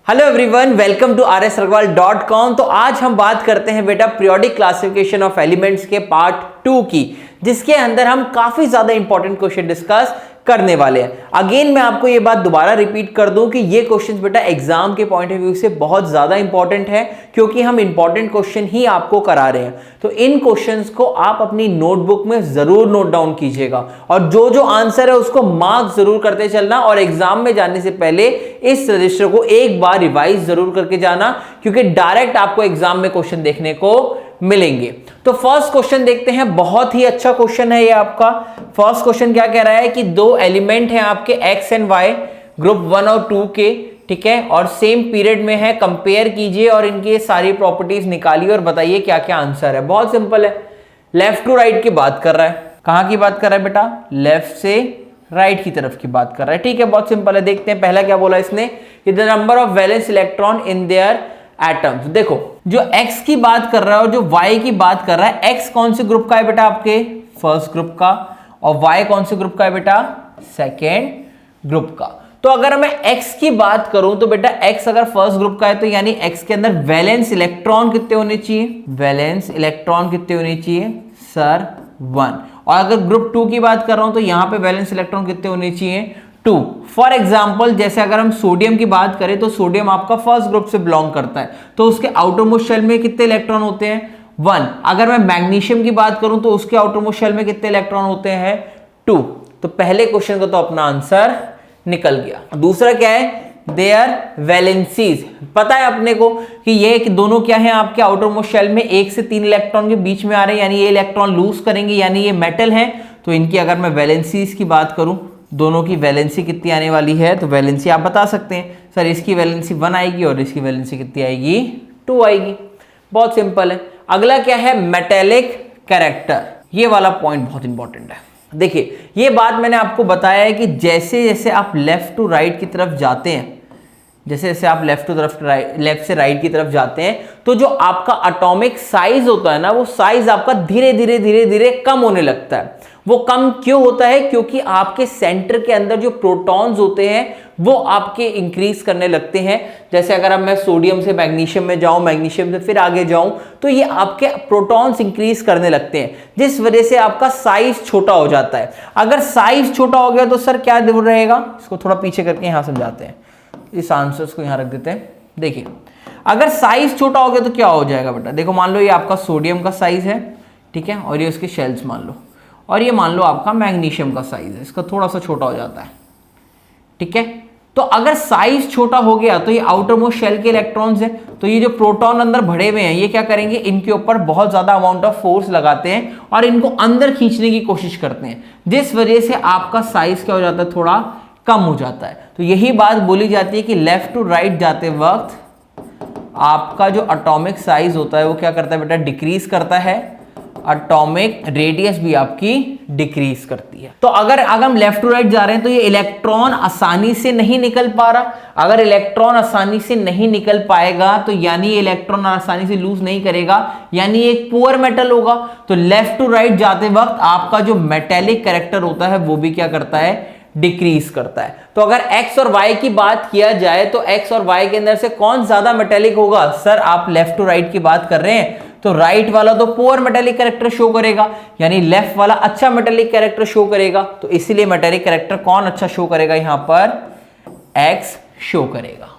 Hello everyone, welcome to rsragwal.com। तो आज हम बात करते हैं बेटा पीरियोडिक क्लासिफिकेशन ऑफ एलिमेंट्स के पार्ट 2 की, जिसके अंदर हम काफी ज्यादा इंपॉर्टेंट क्वेश्चन डिस्कस करने वाले हैं। अगेन मैं आपको ये बात दोबारा रिपीट कर दूं कि ये क्वेश्चंस बेटा एग्जाम के पॉइंट ऑफ व्यू से बहुत ज्यादा इंपॉर्टेंट है, क्योंकि हम इंपॉर्टेंट क्वेश्चन ही आपको करा रहे हैं। तो इन क्वेश्चंस को आप अपनी नोटबुक में जरूर नोट डाउन कीजिएगा और जो जो आंसर है उसको मार्क जरूर करते चलना, और एग्जाम में जाने से पहले इस रजिस्टर को एक बार रिवाइज जरूर करके जाना, क्योंकि डायरेक्ट आपको एग्जाम में क्वेश्चन देखने को मिलेंगे। तो फर्स्ट क्वेश्चन देखते हैं, बहुत ही अच्छा क्वेश्चन है ये आपका। फर्स्ट क्वेश्चन क्या कह रहा है कि दो एलिमेंट हैं आपके एक्स एंड वाई, ग्रुप 1 और 2 के, ठीक है, और सेम पीरियड में है। कंपेयर कीजिए और इनकी सारी प्रॉपर्टीज निकालिए और बताइए क्या क्या आंसर है। बहुत सिंपल है, लेफ्ट टू राइट की बात कर रहा है। कहां की बात कर रहा है बेटा? लेफ्ट से राइट की तरफ की बात कर रहा है। ठीक है, बहुत सिंपल है। देखते हैं पहला क्या बोला इसने कि the number of valence electron in their atoms. देखो, जो x की बात कर रहा है और जो y की बात कर रहा है, x कौन से ग्रुप का है बेटा? आपके फर्स्ट ग्रुप का। और y कौन से ग्रुप का है बेटा? सेकेंड ग्रुप का। तो अगर मैं x की बात करूं तो बेटा x अगर फर्स्ट ग्रुप का है तो यानी x के अंदर वैलेंस इलेक्ट्रॉन कितने होने चाहिए? वैलेंस इलेक्ट्रॉन कितने होने चाहिए सर? 1। और अगर ग्रुप 2 की बात कर रहा हूं तो यहां पे वैलेंस इलेक्ट्रॉन कितने होने चाहिए? 2। फॉर एग्जाम्पल, जैसे अगर हम सोडियम की बात करें तो सोडियम आपका फर्स्ट ग्रुप से बिलोंग करता है, तो उसके आउटर मोस्ट शेल में कितने इलेक्ट्रॉन होते हैं? 1। अगर मैं मैग्नीशियम की बात करूं तो उसके आउटर मोस्ट शेल में कितने इलेक्ट्रॉन होते हैं? 2। तो पहले क्वेश्चन का तो अपना आंसर निकल गया। दूसरा क्या है? Their valencies. पता है अपने को कि ये दोनों क्या है आपके आउटर मोस्ट शेल में 1 से 3 इलेक्ट्रॉन के बीच में आ रहे हैं, यानी ये इलेक्ट्रॉन लूज करेंगे, यानी ये मेटल है। तो इनकी अगर मैं वैलेंसीज की बात करूं, दोनों की वैलेंसी कितनी आने वाली है, तो वैलेंसी आप बता सकते हैं सर, इसकी वैलेंसी 1 आएगी और इसकी वैलेंसी कितनी आएगी? 2 आएगी। बहुत सिंपल है। अगला क्या है? Metallic character. ये वाला पॉइंट बहुत इंपॉर्टेंट है। देखिए, ये बात मैंने आपको बताया है कि जैसे जैसे आप लेफ्ट टू राइट की तरफ जाते हैं, जैसे जैसे आप लेफ्ट से राइट की तरफ जाते हैं, तो जो आपका एटॉमिक साइज होता है ना, वो साइज आपका धीरे धीरे धीरे धीरे कम होने लगता है। वो कम क्यों होता है? क्योंकि आपके सेंटर के अंदर जो प्रोटॉन्स होते हैं वो आपके इंक्रीज करने लगते हैं। जैसे अगर अब मैं सोडियम से मैग्नीशियम में जाऊं, मैग्नीशियम से फिर आगे जाऊं, तो ये आपके प्रोटॉन्स इंक्रीज करने लगते हैं, जिस वजह से आपका साइज छोटा हो जाता है। अगर साइज छोटा हो गया तो सर क्या रहेगा? इसको थोड़ा पीछे करके यहां समझाते हैं, इस आंसर्स को यहां रख देते हैं। देखिए, अगर साइज छोटा हो गया तो क्या हो जाएगा बेटा? देखो, मान लो ये आपका सोडियम का साइज है, ठीक है, और ये उसके शेल्स मान लो, और ये मान लो आपका मैग्नीशियम का साइज है, इसका थोड़ा सा छोटा हो जाता है, ठीक है। तो अगर साइज छोटा हो गया तो ये आउटर मोस्ट शेल के इलेक्ट्रॉन्स हैं, तो ये जो प्रोटॉन अंदर भरे हुए हैं, ये क्या करेंगे? इनके ऊपर बहुत ज्यादा अमाउंट ऑफ फोर्स लगाते हैं और इनको अंदर खींचने की कोशिश करते हैं, जिस वजह से आपका साइज क्या हो जाता है? थोड़ा कम हो जाता है। तो यही बात बोली जाती है कि लेफ्ट टू राइट जाते वक्त आपका जो एटॉमिक साइज होता है वो क्या करता है बेटा? डिक्रीज करता है। एटॉमिक रेडियस भी आपकी डिक्रीज करती है। तो अगर हम लेफ्ट टू राइट जा रहे हैं तो ये इलेक्ट्रॉन आसानी से नहीं निकल पा रहा। अगर इलेक्ट्रॉन आसानी से नहीं निकल पाएगा तो यानी ये इलेक्ट्रॉन आसानी से लूज नहीं करेगा, यानी एक पुअर मेटल होगा। तो लेफ्ट टू राइट जाते वक्त आपका जो मेटेलिक कैरेक्टर होता है वो भी क्या करता है? डिक्रीज करता है। तो अगर x और y की बात किया जाए तो x और y के अंदर से कौन ज्यादा मेटेलिक होगा? सर, आप लेफ्ट टू राइट की बात कर रहे हैं तो राइट वाला तो पुअर मेटेलिक कैरेक्टर शो करेगा, यानी लेफ्ट वाला अच्छा मेटेलिक कैरेक्टर शो करेगा। तो इसीलिए मेटेलिक कैरेक्टर कौन अच्छा शो करेगा? यहां पर x शो करेगा।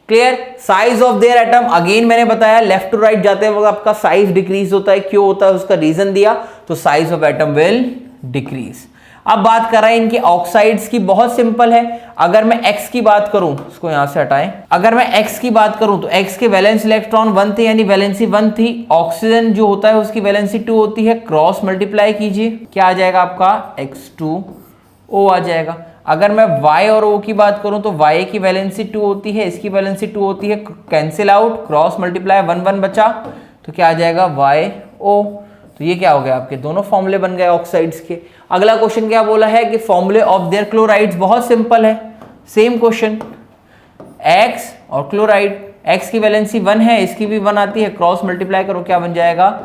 Clear? Size of their atom, again मैंने बताया लेफ्ट टू राइट जाते वक्त आपका साइज डिक्रीज होता है। क्यों होता है उसका रीजन दिया, तो size of atom will decrease. अब बात कर रहे हैं इनकी ऑक्साइड्स की। बहुत सिंपल है। अगर मैं x की बात करूं, इसको यहां से हटाएं, अगर मैं x की बात करूं तो x के वैलेंस इलेक्ट्रॉन 1 थे, यानी वैलेंसी 1 थी। ऑक्सीजन जो होता है उसकी वैलेंसी 2 होती है। क्रॉस मल्टीप्लाई कीजिए, क्या आ जाएगा आपका? X2O आ जाएगा। अगर मैं y और O की बात करूं तो y की वैलेंसी 2 होती है, इसकी वैलेंसी 2 होती है। कैंसिल आउट, क्रॉस मल्टीप्लाई, 1 1 बचा, तो क्या आ जाएगा? YO। तो ये क्या हो गया? आपके दोनों फॉर्मूले बन गए ऑक्साइड्स के। अगला क्वेश्चन क्या बोला है कि फॉर्मूले ऑफ देयर क्लोराइड्स। बहुत सिंपल है, सेम क्वेश्चन। x और क्लोराइड, x की वैलेंसी 1 है, इसकी भी 1 आती है। क्रॉस मल्टीप्लाई करो, क्या बन जाएगा?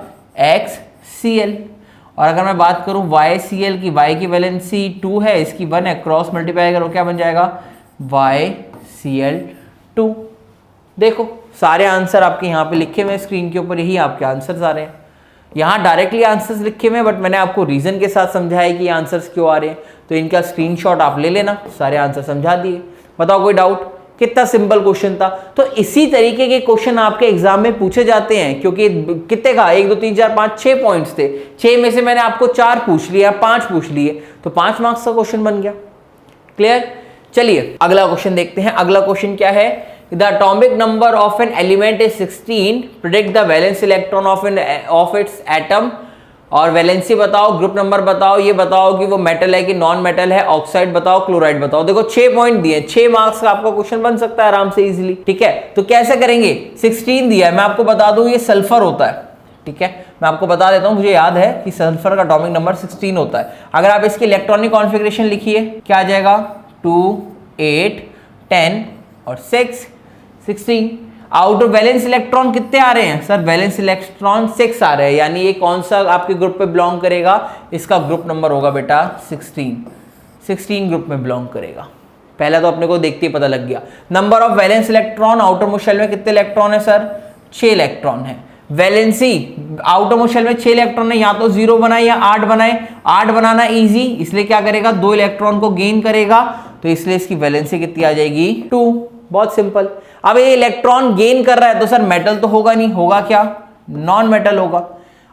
XCl। और अगर मैं बात करूं YCl की, y की वैलेंसी 2 है, इसकी 1 है। क्रॉस मल्टीप्लाई करो, क्या बन जाएगा? YCl2। देखो सारे आंसर आपके यहाँ पे लिखे हुए स्क्रीन के ऊपर, यही आपके आंसर्स आ रहे हैं। यहाँ डायरेक्टली आंसर्स लिखे हुए हैं, बट मैंने आपको रीजन के साथ समझाया कि ये आंसर्स क्यों आ रहे हैं, तो इनका स्क्रीनशॉट आप ले लेना। सारे आंसर समझा दिए। बताओ कोई डाउट? कितना सिंपल क्वेश्चन था। तो इसी तरीके के क्वेश्चन आपके एग्जाम में पूछे जाते हैं, क्योंकि कितने का 1 2 3 4 5 6 पॉइंट्स थे, 6 में से मैंने आपको 4 पूछ लिया, 5 पूछ लिए, तो 5 मार्क्स का क्वेश्चन बन गया। क्लियर? चलिए अगला क्वेश्चन देखते हैं। अगला क्वेश्चन क्या है? The atomic number of an element is 16, predict the valence electron of its atom. और वैलेंसी बताओ, ग्रुप नंबर बताओ, ये बताओ कि वो मेटल है कि नॉन मेटल है, ऑक्साइड बताओ, क्लोराइड बताओ। देखो 6 पॉइंट दिए, 6 मार्क्स का आपका क्वेश्चन बन सकता है आराम से इजीली। ठीक है, तो कैसे करेंगे? 16 दिया है, मैं आपको बता दूं ये सल्फर होता है। ठीक है, मैं आपको बता देता हूं, मुझे याद है कि सल्फर का एटॉमिक नंबर 16 होता है। अगर आप इसकी इलेक्ट्रॉनिक कॉन्फ़िगरेशन लिखिए, क्या आ जाएगा? 2 8 10 और 6 16। आउट ऑफ वैलेंस इलेक्ट्रॉन कितने आ रहे हैं? सर वैलेंस इलेक्ट्रॉन 6 आ रहे हैं, यानी ये कौन सा आपके ग्रुप पे बिलोंग करेगा? इसका ग्रुप नंबर होगा बेटा 16 ग्रुप में बिलोंग करेगा। पहला तो अपने को देखते ही पता लग गया। Number of valence electron, outer most shell में कितने इलेक्ट्रॉन है सर? 6 इलेक्ट्रॉन है। वैलेंसी, आउटर मोस्ट शेल में 6 इलेक्ट्रॉन है, या तो 0 बनाए या 8 बनाए। 8 बनाना इजी, इसलिए क्या करेगा? 2 इलेक्ट्रॉन को गेन करेगा, तो इसलिए इसकी वैलेंसी कितनी आ जाएगी? 2। बहुत सिंपल। अब ये इलेक्ट्रॉन गेन कर रहा है तो सर मेटल तो होगा नहीं, होगा क्या? नॉन मेटल होगा।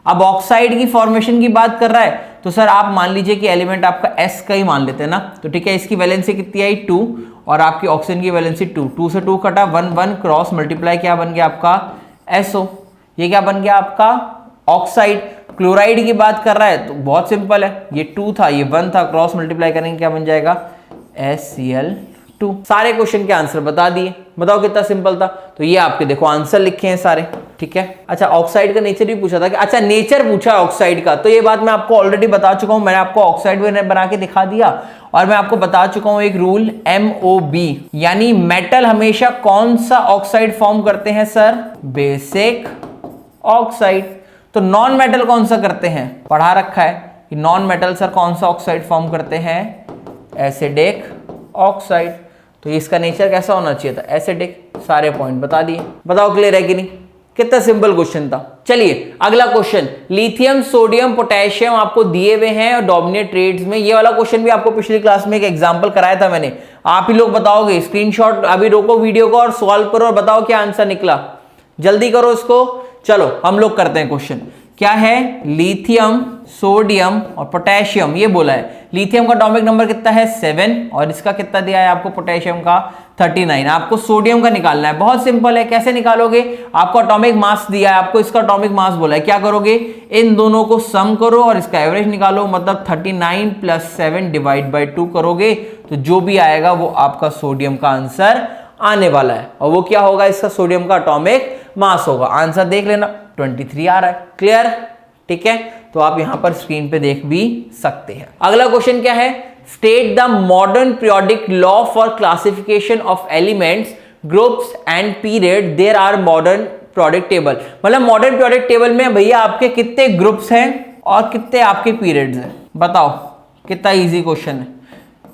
अब ऑक्साइड की फॉर्मेशन की बात कर रहा है, तो सर आप मान लीजिए कि एलिमेंट आपका S का ही मान लेते हैं ना, तो ठीक है, इसकी वैलेंसी कितनी आई? 2, और आपकी ऑक्सीजन की वैलेंसी 2। 2 से 2 कटा, 1 1 क्रॉस मल्टीप्लाई, क्या बन गया आपका? SO। ये क्या बन गया आपका? ऑक्साइड। क्लोराइड की बात कर रहा है तो बहुत सिंपल है, ये 2 था, ये 1 था, क्रॉस मल्टीप्लाई करेंगे क्या बन जाएगा? SCl2। सारे क्वेश्चन के आंसर बता दिए। बताओ कितना सिंपल था। तो ये आपके देखो आंसर लिखे हैं सारे। ठीक है, अच्छा ऑक्साइड का नेचर भी पूछा था कि, अच्छा नेचर पूछा है ऑक्साइड का, तो ये बात मैं आपको ऑलरेडी बता चुका हूं। मैंने आपको ऑक्साइड बना के दिखा दिया, और मैं आपको बता चुका हूं एक रूल MOB, यानी मेटल हमेशा कौन सा ऑक्साइड फॉर्म करते हैं सर? Basic oxide. तो नॉन मेटल कौन सा करते हैं? पढ़ा रखा है कि नॉन मेटल सर कौन सा ऑक्साइड फॉर्म करते हैं? Acidic oxide. तो इसका नेचर कैसा होना चाहिए था? एसिडिक। सारे पॉइंट बता दिए। बताओ क्लियर है कि नहीं? कितना सिंपल क्वेश्चन था। चलिए अगला क्वेश्चन, लिथियम सोडियम पोटेशियम आपको दिए हुए हैं और डोमिनेट ट्रेड्स में। ये वाला क्वेश्चन भी आपको पिछली क्लास में एक एग्जांपल कराया था मैंने। आप ही लोग बताओगे, स्क्रीनशॉट अभी रोको वीडियो को और सॉल्व करो और बताओ क्या आंसर निकला। जल्दी करो इसको। चलो हम लोग करते हैं क्वेश्चन। क्या है? लिथियम सोडियम और पोटेशियम, ये बोला है। लिथियम का एटॉमिक नंबर कितना है? 7, और इसका कितना दिया है आपको? पोटेशियम का 39। आपको सोडियम का निकालना है। बहुत सिंपल है, कैसे निकालोगे? आपको एटॉमिक मास दिया है, आपको इसका एटॉमिक मास बोला है। क्या करोगे? इन दोनों को सम करो और इसका एवरेज निकालो, मतलब 39 + 7 डिवाइड बाई 2 करोगे, तो जो भी आएगा वो आपका सोडियम का आंसर आने वाला है। और वो क्या होगा? इसका सोडियम का एटॉमिक मास होगा। आंसर देख लेना, 23 आ रहा है। क्लियर? ठीक है, तो आप यहां पर स्क्रीन पे देख भी सकते हैं। अगला क्वेश्चन क्या है? State the modern periodic law for classification of elements, groups and period there are modern periodic table. मतलब मॉडर्न पीरियोडिक टेबल में भैया आपके कितने ग्रुप्स हैं और कितने आपके पीरियड्स हैं? बताओ। कितना इजी क्वेश्चन है।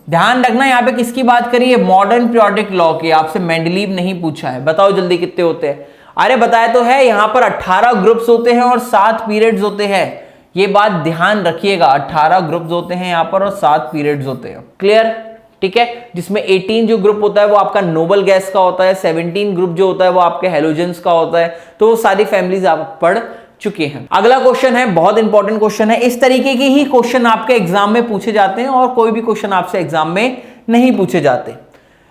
ध्यान रखना यहां पे किसकी बात करिए? मॉडर्न पीरियोडिक लॉ की। आपसे मेंडलीव नहीं पूछा है। बताओ जल्दी कितने होते हैं? अरे बताया तो है, यहां पर 18 ग्रुप्स होते हैं और 7 पीरियड्स होते हैं। ये बात ध्यान रखिएगा, 18 ग्रुप्स होते हैं यहां पर और 7 पीरियड्स होते हैं। क्लियर? ठीक है, जिसमें 18 जो ग्रुप होता है वो आपका नोबल गैस का होता है, 17 ग्रुप जो होता है वो आपके हेलोजेंस का होता है। तो वो सारी फैमिलीज आप पढ़ चुके हैं। अगला क्वेश्चन है, बहुत इंपॉर्टेंट क्वेश्चन है। इस तरीके के ही क्वेश्चन आपके एग्जाम में पूछे जाते हैं और कोई भी क्वेश्चन आपसे एग्जाम में नहीं पूछे जाते।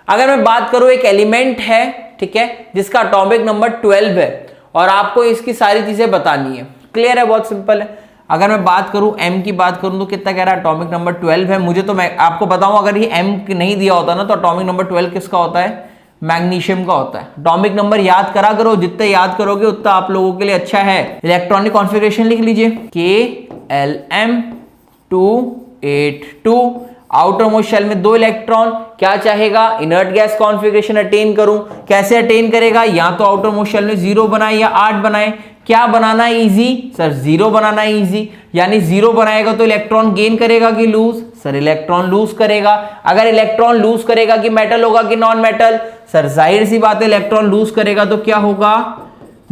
अगर मैं बात करूं, एक एलिमेंट है, ठीक है, जिसका एटॉमिक नंबर 12 है और आपको इसकी सारी चीजें बतानी है। क्लियर है? बहुत सिंपल है। अगर मैं बात करूं, M की बात करूं तो कितना कह रहा है? एटॉमिक नंबर 12 है। मुझे तो मैं आपको बताऊं, अगर ये M नहीं दिया होता ना, तो एटॉमिक नंबर 12 किसका होता है? मैग्नीशियम का होता है। एटॉमिक नंबर याद करा करो, जितने याद करोगे उतना आप लोगों के लिए अच्छा है। इलेक्ट्रॉनिक कॉन्फ़िगरेशन लिख लीजिए, KLm282। आउटर मोस्ट शेल में 2 इलेक्ट्रॉन। क्या चाहेगा? इनर्ट गैस कॉन्फ़िगरेशन अटेन करूं। कैसे अटेन करेगा? या तो आउटर मोस्ट शेल में 0 बनाए या 8 बनाए। क्या बनाना इजी? सर 0 बनाना इजी, यानी 0 बनाएगा तो इलेक्ट्रॉन गेन करेगा कि लूज? सर इलेक्ट्रॉन लूज करेगा। अगर इलेक्ट्रॉन लूज करेगा कि मेटल होगा कि नॉन मेटल? सर जाहिर सी बात है इलेक्ट्रॉन लूज करेगा तो क्या होगा?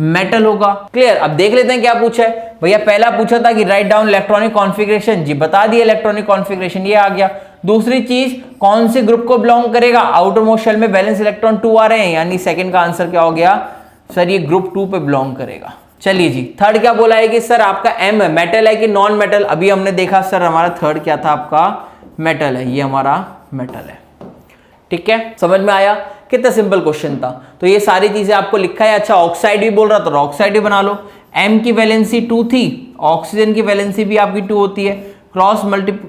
मेटल होगा। क्लियर? अब देख लेते हैं क्या पूछा है भैया। पहला पूछा था कि राइट डाउन इलेक्ट्रॉनिक कॉन्फ़िगरेशन, जी बता दिया इलेक्ट्रॉनिक कॉन्फ़िगरेशन, ये आ गया। दूसरी चीज कौन से ग्रुप को बिलोंग करेगा? आउटर मोस्ट शेल में वैलेंस इलेक्ट्रॉन 2 आ रहे हैं, यानी सेकंड का आंसर क्या हो गया? सर ये ग्रुप 2 पे बिलोंग करेगा। चलिए जी, थर्ड क्या बोला है कि सर आपका एम मेटल है कि नॉन मेटल? अभी हमने देखा सर हमारा थर्ड क्या था, आपका मेटल है, ये हमारा मेटल है। ठीक है, समझ में आया? कितना सिंपल क्वेश्चन था। तो ये सारी चीजें आपको लिखा है। अच्छा ऑक्साइड भी बोल रहा तो ऑक्साइड भी बना लो। एम की वैलेंसी 2 थी, ऑक्सीजन की वैलेंसी भी आपकी 2 होती है। क्रॉस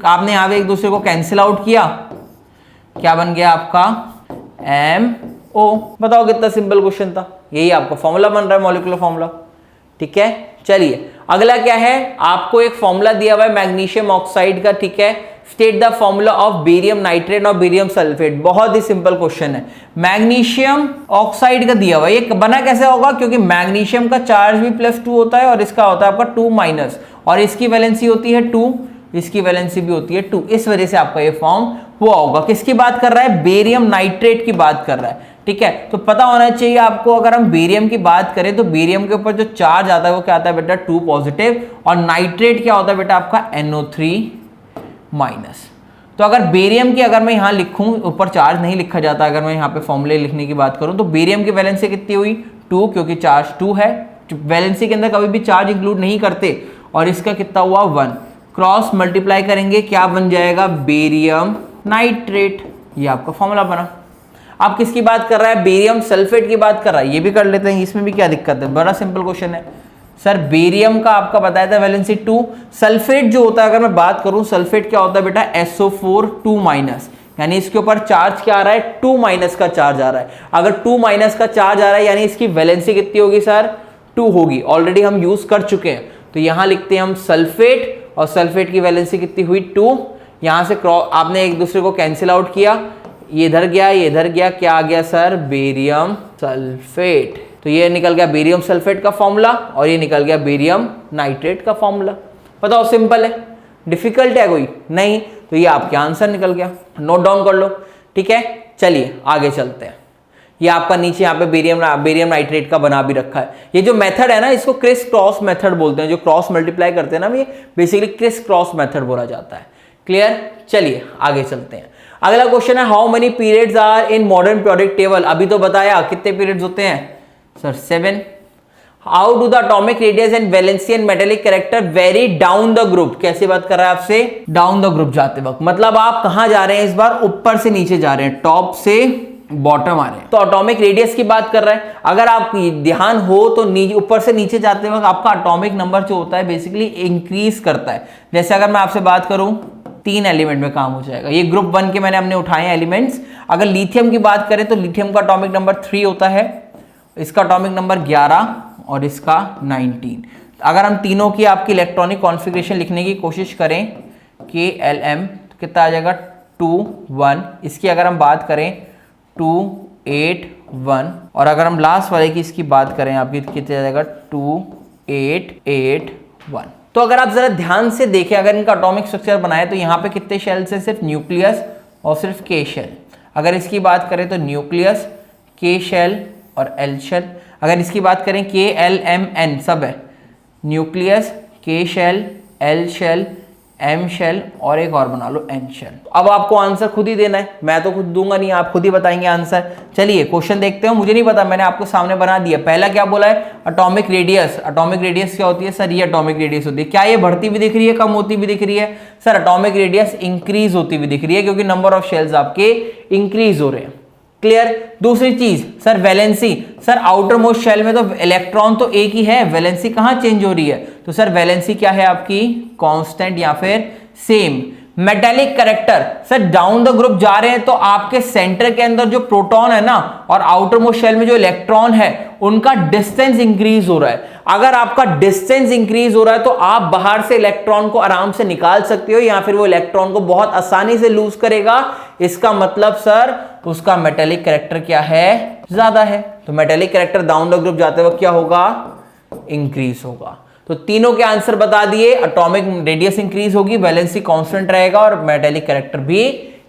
आपने यहाँ पे एक दूसरे को कैंसिल आउट किया, क्या बन गया आपका? MO। बताओ कितना सिंपल क्वेश्चन था। यही आपका फॉर्मूला बन रहा है, मॉलिक्यूलर फॉर्मूला। ठीक है, चलिए अगला क्या है, आपको एक फॉर्मूला दिया हुआ है मैग्नीशियम ऑक्साइड का। ठीक है, state the formula of barium nitrate और बेरियम सल्फेट। बहुत ही सिंपल क्वेश्चन है। मैग्नीशियम ऑक्साइड का दिया हुआ है, ये बना कैसे होगा? क्योंकि मैग्नीशियम का चार्ज भी +2 होता है और इसका होता है आपका 2-, और इसकी वैलेंसी होती है 2, इसकी वैलेंसी भी होती है 2। इस वजह से आपका ये फॉर्म हुआ होगा। किसकी बात कर रहा है? बेरियम नाइट्रेट की बात कर रहा है। ठीक है, तो पता होना चाहिए आपको, अगर हम बेरियम की बात करें तो बेरियम के ऊपर जो चार्ज आता है वो क्या आता है बेटा? 2 पॉजिटिव, और नाइट्रेट क्या होता है बेटा? आपका NO3-। तो अगर बेरियम की अगर मैं यहाँ लिखूं, ऊपर चार्ज नहीं लिखा जाता, अगर मैं यहाँ पे फॉर्मूले लिखने की बात करूं तो बेरियम की वैलेंसी कितनी हुई? 2, क्योंकि चार्ज 2 है। वैलेंसी के अंदर कभी भी चार्ज इंक्लूड नहीं करते। और इसका कितना हुआ? 1। क्रॉस मल्टीप्लाई करेंगे, क्या बन जाएगा? Barium nitrate. ये आपका फॉर्मूला बना। आप किसकी बात कर रहा है? बेरियम सल्फेट की बात कर रहा है। ये भी कर लेते हैं, इसमें भी क्या दिक्कत है? बड़ा सिंपल क्वेश्चन है सर। बेरियम का आपका बताया था वैलेंसी 2। सल्फेट जो होता है, अगर मैं बात करूं सल्फेट क्या होता है बेटा? SO4 2-, यानी इसके ऊपर चार्ज क्या आ रहा है? 2- का चार्ज आ रहा है। अगर 2- का चार्ज आ रहा है यानी इसकी वैलेंसी कितनी होगी सर? 2 होगी। ऑलरेडी हम यूज कर चुके हैं, तो यहां लिखते हैं हम सल्फेट, और सल्फेट की वैलेंसी कितनी हुई? 2। यहां से आपने एक दूसरे को कैंसिल आउट किया, ये इधर गया, ये इधर गया, क्या आ गया सर? Barium sulphate. तो ये निकल गया बेरियम सल्फेट का फॉर्मूला, और ये निकल गया बेरियम नाइट्रेट का फॉर्मूला। बताओ सिंपल है? डिफिकल्ट है कोई? नहीं। तो ये आपके आंसर निकल गया, नोट डाउन कर लो। ठीक है, चलिए आगे चलते हैं। ये आपका नीचे यहाँ पे बेरियम नाइट्रेट का बना भी रखा है। ये जो मेथड है ना, इसको क्रिस क्रॉस मेथड बोलते हैं। जो क्रॉस मल्टीप्लाई करते हैं ना, ये बेसिकली क्रिस क्रॉस मेथड बोला जाता है। क्लियर? चलिए आगे चलते हैं। अगला क्वेश्चन है, how many periods are in modern periodic table? अभी तो बताया कितने पीरियड्स होते हैं sir? 7। How do the atomic radius and valency and metallic character vary down the group? कैसे बात कर रहा है आपसे? डाउन द ग्रुप जाते वक्त, मतलब आप कहां जा रहे हैं इस बार? ऊपर से नीचे जा रहे हैं, टॉप से बॉटम आ रहे हैं। तो एटॉमिक रेडियस की बात कर रहा है। अगर आप ध्यान हो तो ऊपर से नीचे जाते वक्त आपका एटॉमिक नंबर जो होता है बेसिकली इंक्रीज करता है। जैसे अगर मैं आपसे बात करूं 3 एलिमेंट में काम हो जाएगा। ये ग्रुप 1 के मैंने हमने उठाए हैं एलिमेंट्स। अगर लिथियम की बात करें तो लिथियम का एटॉमिक नंबर 3 होता है, इसका एटॉमिक नंबर 11 और इसका 19। अगर हम तीनों की आपकी इलेक्ट्रॉनिक कॉन्फ़िगरेशन लिखने की कोशिश करें KLM तो कितना आ जाएगा? 2-1। इसकी अगर हम बात करें 2-8-1, और अगर हम लास्ट वाले की इसकी बात करें आपकी कितना आ जाएगा? 2-8-8-1। तो अगर आप जरा ध्यान से देखें, अगर इनका एटॉमिक स्ट्रक्चर बनाए तो यहाँ पे कितने शेल्स हैं? सिर्फ न्यूक्लियस और सिर्फ K शेल। अगर इसकी बात करें तो न्यूक्लियस, K शेल और L शेल। अगर इसकी बात करें KLMN सब है, nucleus, K shell, L shell, M shell और एक और बना लो N शेल। अब आपको आंसर खुद ही देना है, मैं तो खुद दूंगा नहीं, आप खुद ही बताएंगे आंसर। चलिए क्वेश्चन देखते हो, मुझे नहीं पता, मैंने आपको सामने बना दिया। पहला क्या बोला है? Atomic radius. एटॉमिक रेडियस क्या होती है सर? ये एटॉमिक रेडियस होती है। क्या ये बढ़ती भी दिख रही है, कम होती भी दिख रही है? सर एटॉमिक रेडियस इंक्रीज होती भी दिख रही है, क्योंकि नंबर ऑफ शेल्स आपके इंक्रीज हो रहे हैं। क्लियर? दूसरी चीज sir valency. Sir outer most shell में तो इलेक्ट्रॉन तो एक ही है, वैलेंसी कहां चेंज हो रही है? तो सर वैलेंसी क्या है आपकी? कांस्टेंट या फिर same. Metallic character, sir down the group जा रहे हैं तो आपके सेंटर के अंदर जो प्रोटॉन है ना और आउटर मोस्ट शेल में जो इलेक्ट्रॉन है उनका डिस्टेंस इंक्रीज हो रहा है। अगर आपका डिस्टेंस इंक्रीज हो रहा है तो आप बाहर से इलेक्ट्रॉन को आराम से निकाल सकते हो, या फिर वो इलेक्ट्रॉन को बहुत आसानी से लूज करेगा। इसका मतलब सर उसका मेटेलिक कैरेक्टर क्या है? ज्यादा है। तो metallic character down the group जाते वक्त क्या होगा? इंक्रीज होगा। तो तीनों के आंसर बता दिए। एटॉमिक रेडियस इंक्रीज होगी, वैलेंसी कांस्टेंट रहेगा और मेटेलिक कैरेक्टर भी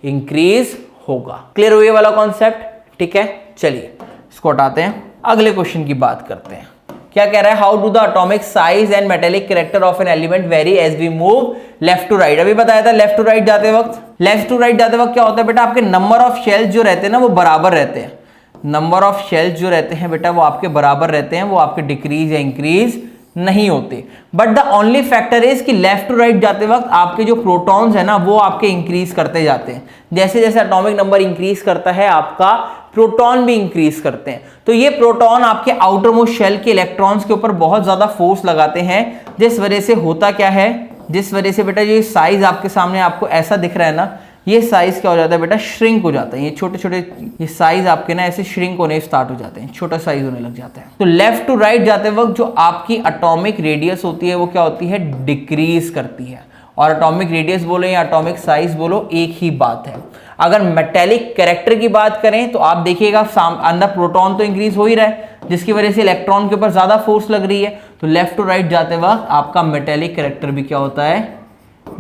इंक्रीज होगा। क्लियर हुआ ये वाला कॉन्सेप्ट? ठीक है, चलिए इसको हटाते हैं, अगले क्वेश्चन की बात करते हैं। क्या कह रहा है? How do the atomic size and metallic character of an element vary as we move left to right. अभी बताया था लेफ्ट टू राइट जाते वक्त, लेफ्ट टू राइट जाते वक्त क्या होता है बेटा, आपके नंबर ऑफ शेल्स जो रहते हैं ना वो बराबर रहते हैं। नंबर ऑफ शेल्स जो रहते हैं बेटा वो आपके बराबर रहते हैं, वो आपके डिक्रीज या इंक्रीज नहीं होते। But the only factor is कि लेफ्ट टू राइट जाते वक्त आपके जो प्रोटॉन्स है ना वो आपके इंक्रीज करते जाते हैं। जैसे जैसे एटॉमिक नंबर इंक्रीज करता है आपका प्रोटॉन भी इंक्रीज करते हैं। तो ये प्रोटॉन आपके आउटर मोस्ट शेल के इलेक्ट्रॉन्स के ऊपर बहुत ज्यादा फोर्स लगाते हैं, जिस वजह से होता क्या है, जिस वजह से बेटा ये साइज आपके सामने आपको ऐसा दिख रहा है ना, ये साइज क्या हो जाता है बेटा, श्रिंक हो जाता है। ये छोटे छोटे ये साइज आपके ना ऐसे श्रिंक होने स्टार्ट हो जाते हैं, छोटा साइज होने लग जाता है। तो लेफ्ट टू राइट जाते वक्त जो आपकी एटॉमिक रेडियस होती है वो क्या होती है, डिक्रीज करती है। और एटॉमिक रेडियस बोलो या एटॉमिक साइज बोलो एक ही बात है। अगर मेटेलिक कैरेक्टर की बात करें तो आप देखिएगा अंदर प्रोटॉन तो इंक्रीज हो ही रहा है, जिसकी वजह से इलेक्ट्रॉन के ऊपर ज्यादा फोर्स लग रही है। तो लेफ्ट टू राइट जाते वक्त आपका मेटेलिक कैरेक्टर भी क्या होता है,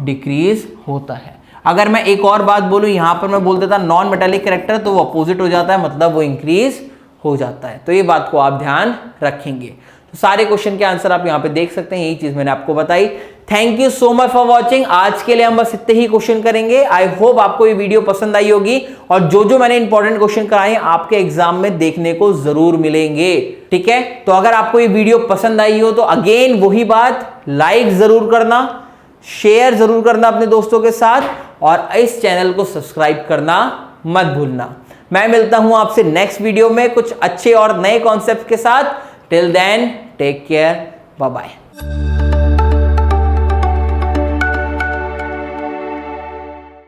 डिक्रीज होता है। अगर मैं एक और बात बोलूं, यहां पर मैं बोल देता नॉन मेटेलिक कैरेक्टर, तो वो अपोजिट हो जाता है, मतलब वो इंक्रीज हो जाता है। तो ये बात को आप ध्यान रखेंगे। तो सारे क्वेश्चन के आंसर आप यहां पे देख सकते हैं, यही चीज मैंने आपको बताई। Thank you so much for watching. आज के लिए हम बस इतने ही क्वेश्चन करेंगे। आई होप आपको ये वीडियो पसंद आई होगी और जो जो मैंने इंपॉर्टेंट क्वेश्चन कराए आपके एग्जाम में देखने को जरूर मिलेंगे। ठीक है, तो अगर आपको ये वीडियो पसंद आई हो तो अगेन वही बात, लाइक जरूर करना, शेयर जरूर करना अपने दोस्तों के साथ और इस चैनल को सब्सक्राइब करना मत भूलना। मैं मिलता हूं आपसे नेक्स्ट वीडियो में कुछ अच्छे और नए कॉन्सेप्ट के साथ। Till then take care, bye bye.